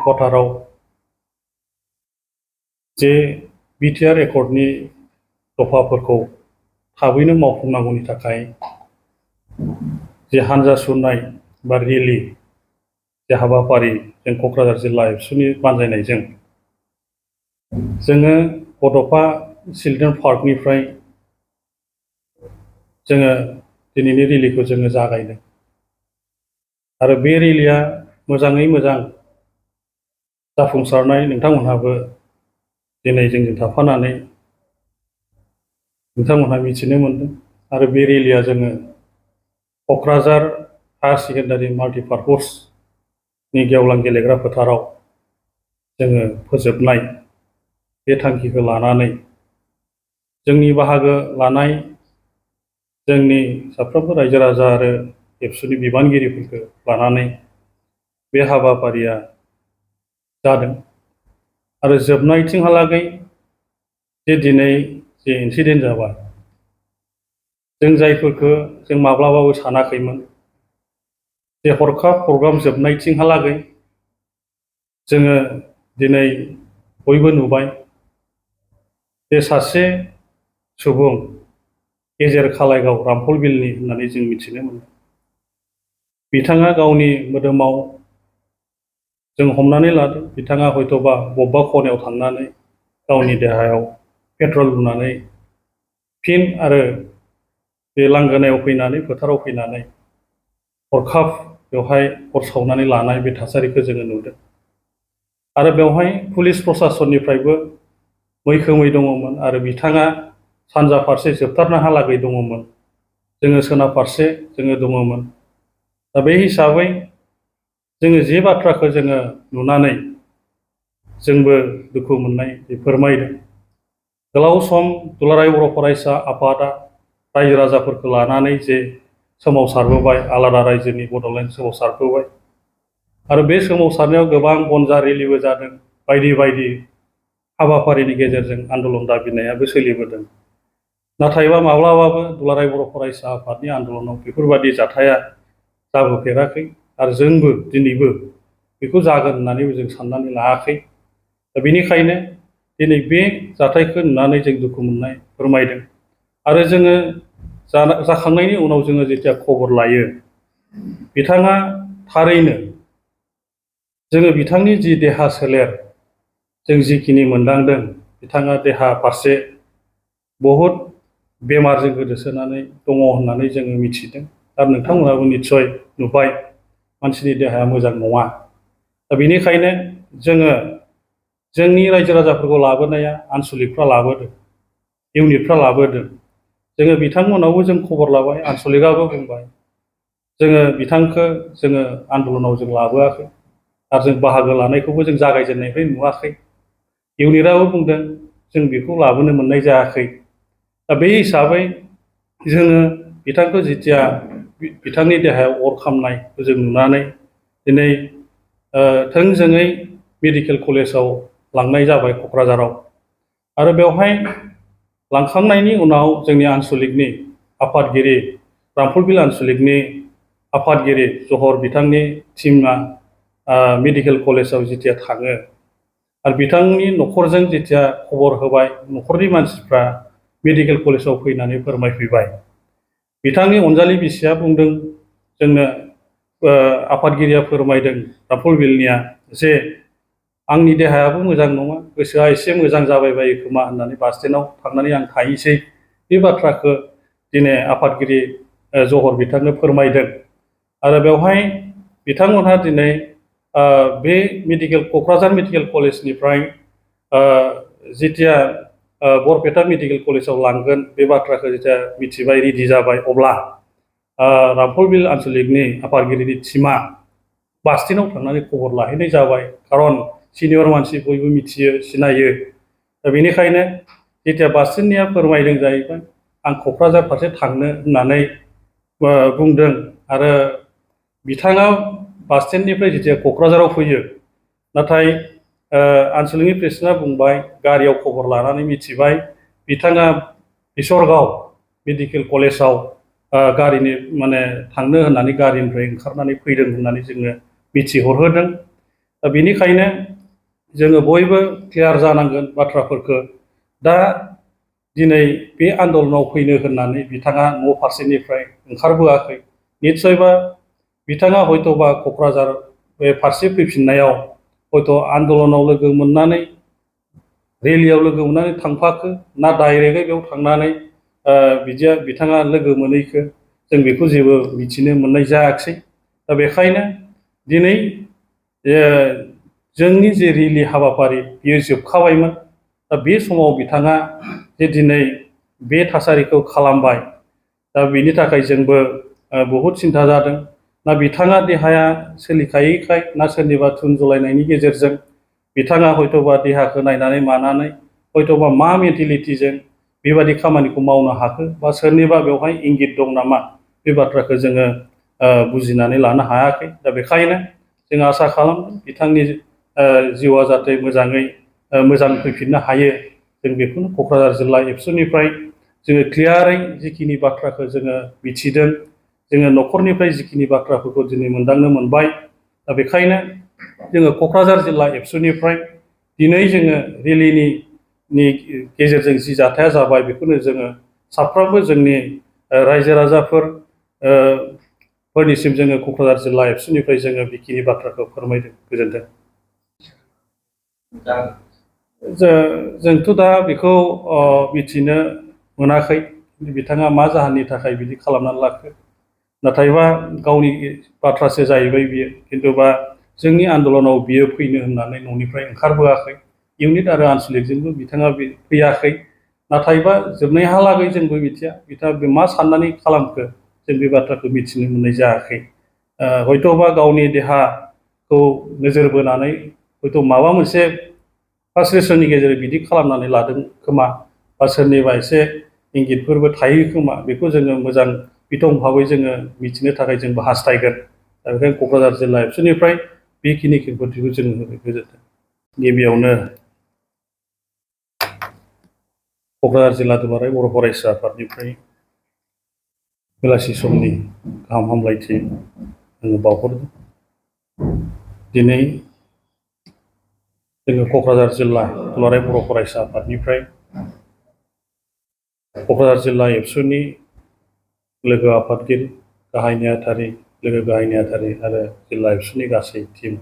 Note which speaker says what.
Speaker 1: हेडक्वार्टाराव जे बिटिआर एकर्डनि दफाफोरखौ थाबैनो मावफुंनांगौनि थाखाय जे हानजा सुरनाय बा रेलि जे हाबाफारि जों क'क्राझार जिल्ला एबसुनि बानजायनायजों जोङो बड'फा चिल्ड्रेन पार्कनिफ्राय जोङो दिनैनि रेलिखौ जोङो जागायदों आरो बे रेलिया मोजाङै मोजां जाफुंसारनाय नोंथांमोनहाबो दिनै जोंजों थाफानानै नोंथांमोनहा मिथिनो मोनदों आरो बे रेलिया जोङो क'क्राझार हायार सेकेन्डारि माल्टिपार्पसनि गेवलां गेलेग्रा फोथाराव जोङो फोजोबनाय बे थांखिखौ लानानै जोंनि बाहागो लानाय जोंनि साफ्रोमबो रायजो राजा आरो एबसुनि बिबानगिरिफोरखौ लानानै बे हाबाफारिया जादों आरो जोबनायथिंहालागै जे दिनै जे इन्सिडेन्ट जाबाय जों जायफोरखौ जों माब्लाबाबो सानाखैमोन जे हरखाब प्रग्राम जोबनायथिंहालागै जोङो दिनै बयबो नुबाय जे सासे सुबुं गेजेर खालायगाव रामफल बिलनि होननानै जों मिथिनो मोनो बिथाङा गावनि मोदोमाव जों हमनानै लादों बिथाङा हयतोबा बबेबा खनायाव थांनानै गावनि देहायाव पेट्रल लुनानै फिन आरो बे लांगोनायाव फैनानै फोथाराव फैनानै हरखाब बेवहाय अर सावनानै लानाय बे थासारिखौ जोङो नुदों आरो बेवहाय पुलिस प्रसासननिफ्रायबो मैखोमै दङमोन आरो बिथाङा सानजा फारसे जोबथारनाहालागै दङमोन जोङो सोनाब फारसे जोङो दङमोन दा बे हिसाबै जोङो जे बाथ्राखौ जोङो नुनानै जोंबो दुखु मोननाय फोरमायदों गोलाव सम दुलाराय बर' फरायसा आफादा रायजो राजाफोरखौ लानानै जे सोमावसारबोबाय आलादा रायजोनि बड'लेण्ड सोमावसारबोबाय आरो बे सोमावसारनायाव गोबां बनजा रेलिबो जादों बायदि बायदि हाबाफारिनि गेजेरजों आन्दलन दाबिनायाबो सोलिबोदों नाथायबा माब्लाबाबो दुलाराय बर' फरायसा आफादनि आन्दलनाव बेफोरबादि जाथाया जाबोफेराखै आरो जोंबो दिनैबो बेखौ जागोन होननानैबो जों साननानै लायाखै दा बेनिखायनो दिनै बे जाथायखौ नुनानै जों दुखु मोननाय फोरमायदों आरो जोङो जाखांनायनि उनाव जोङो जेथिया खबर लायो बिथाङा थारैनो जोङो बिथांनि जि देहा सोलेर जों जिखिनि मोनदांदों बिथाङा देहा फारसे बहुद बेमारजों गोदोसोनानै दङ होननानै जोङो मिथिदों आरो नोंथांमोनाबो निस्सय नुबाय मानसिनि देहाया मोजां नङा दा बेनिखायनो जोङो जोंनि रायजो राजाफोरखौ लाबोनाया आनसलिकफ्रा लाबोदों इउनिटफ्रा लाबोदों जोङो बिथांमोनावबो जों खबर लाबाय आनसलिकआबो बुंबाय जोङो बिथांखौ जोङो आन्दलनाव जों लाबोआखै आरो जों बाहागो लानायखौबो जों जागायजेननायनिफ्राय नुवाखै इउनिटआबो बुंदों जों बेखौ लाबोनो मोननाय जायाखै दा बे हिसाबै जोङो बिथांखौ जेथिया बिथांनि देहायाव अर खामनायखौ जों नुनानै दिनै थोंजोङै मेडिकेल कलेजाव लांनाय जाबाय क'क्राझाराव आरो बेवहाय लांखांनायनि उनाव जोंनि आनसलिकनि आफादगिरि रामफलबिल आनसलिकनि आफादगिरि जहर बिथांनि टिमा मेडिकेल कलेजाव जेथिया थाङो आरो बिथांनि न'खरजों जेथिया खबर होबाय न'खरनि मानसिफ्रा मेडिकेल कलेजाव फैनानै फोरमायफैबाय बिथांनि अनजालि बिसिया बुंदों जोंनो आफादगिरिया फोरमायदों रामफलबिलनिया जे आंनि देहायाबो मोजां नङा गोसोआ एसे मोजां जाबाय बायो खोमा होननानै बास स्टेन्डआव थांनानै आं थाहैसै बे बाथ्राखौ दिनै आफादगिरि जहर बिथांनो फोरमायदों आरो बेवहाय बिथांमोनहा दिनै बे क'क्राझार मेडिकेल कलेजनिफ्राय जेथिया बरपेटा मेडिकेल कलेजाव लांगोन बे बाथ्राखौ जेथिया मिथिबाय रेडि जाबाय अब्ला रामफलबिल आनसलिकनि आफादगिरिनि टिमा बास स्टेन्डआव थांनानै खबर लाहैनाय जाबाय खारन सिनियर मानसि बयबो मिथियो सिनायो दा बेनिखायनो जेथिया बास स्टेन्डनिया फोरमायदों जाहैबाय आं क'क्राझार फारसे थांनो होननानै बुंदों आरो बिथाङा बास स्टेन्डनिफ्राय जेथिया क'क्राझाराव फैयो नाथाय आनसलिकनि प्रेसिडेन्टआ बुंबाय गारियाव खबर लानानै मिथिबाय बिथाङा बिसरगाव मेडिकेल कलेजाव गारिनि थांनो होननानै गारिनिफ्राय ओंखारनानै फैदों होननानै जोङो मिथिहरहोदों दा बेनिखायनो जोङो बयबो क्लियार जानांगोन बाथ्राफोरखौ। दा दिनै बे आन्दलनाव फैनो होननानै बिथाङा न' फारसेनिफ्राय ओंखारबोआखै। निस्सयबा बिथाङा हयत'बा क'क्राझार बे फारसे फैफिननायाव हयथ' आन्दलनाव लोगो मोननानै रेलियाव लोगो मोननानै थांफाखो ना डाइरेक्टयै बेयाव थांनानै बिदिया बिथाङा लोगो मोनहैखो जों बेखौ जेबो मिथिनो मोननाय जायाखिसै। दा बेखायनो दिनै जोंनि जे रेलि हाबाफारि बियो जोबखाबायमोन। दा बे समाव बिथाङा जे दिनै बे थासारिखौ खालामबाय, दा बेनि थाखाय जोंबो बहुद सिन्था जादों। ना बिथाङा देहाया सोलिखायैखाय ना सोरनिबा थुन जलायनायनि गेजेरजों बिथाङा हयत'बा देहाखौ नायनानै मानानै हयत'बा मा मेन्टेलिटिजों बेबादि खामानिखौ मावनो हाखो, बा सोरनिबा बेवहाय इंगित दं नामा, बे बाथ्राखौ जोङो बुजिनानै लानो हायाखै। दा बेखायनो जों आसा खालामदों बिथांनि जिउआ जाहाथे मोजाङै मोजां फैफिननो हायो। जों बेखौनो क'क्राझार जिल्ला एबसुनिफ्राय जोङो क्लियारै जिखिनि बाथ्राखौ जोङो मिथिदों, जोङो न'खरनिफ्राय जिखिनि बाथ्राफोरखौ दिनै मोनदांनो मोनबाय। दा बेखायनो जोङो क'क्राझार जिल्ला एबसुनिफ्राय दिनै जोङो रेलिनि गेजेरजों जि जाथाया जाबाय बेखौनो जोङो साफ्रोमबो जोंनि रायजो राजाफोर फोरनिसिम जोङो क'क्राझार जिल्ला एबसुनिफ्राय जोङो बेखिनि बाथ्राखौ फोरमायदों। गोजोन्थों। जोंथ' दा बेखौ मिथिनो मोनाखै बिथाङा मा जाहोननि थाखाय बिदि खालामनानै लाखो। नाथायबा गावनि बाथ्रासो जाहैबाय बियो। खिन्थुबा जोंनि आन्दलनाव बियो फैनो होननानै न'निफ्राय ओंखारबोआखै। इउनिट आरो आनसलिकजोंबो बिथाङा फैयाखै। नाथायबा जोबनायहालागै जोंबो मिथिया बिथाङा बे मा साननानै खालामखो, जों बे बाथ्राखौ मिथिनो मोननाय जायाखै। हयत'बा गावनि देहाखौ नोजोर बोनानै हयथ' माबा मोनसे फ्रास्ट्रेसननि गेजेरजों बिदि खालामनानै लादों खोमा, बा सोरनिबा एसे इंगितफोरबो थायो खोमा, बेखौ जोङो मोजां बिथं भाबै जोङो मिथिनो थाखाय जोंबो हास्थायगोन। दा बेखायनो क'क्राझार जिल्ला एबसुनिफ्राय बेखिनि खेंफोरथिखौ जोङो होबाय। गोजोन्थों। गिबियावनो क'क्राझार जिल्ला दुलाराय बर' फरायसा आफादनिफ्राय बेलासि समनि गाहाम हामलायथि आङो बावहरदों। दिनै जोङो क'क्राझार जिल्ला दुलाराय बर' फरायसा आफादनिफ्राय क'क्राझार जिल्ला एबसुनि लोगो आफादगिरि, गाहाय नेहाथारि, लोगो गाहाय नेहाथारि आरो जिल्ला एबसुनि गासै टिम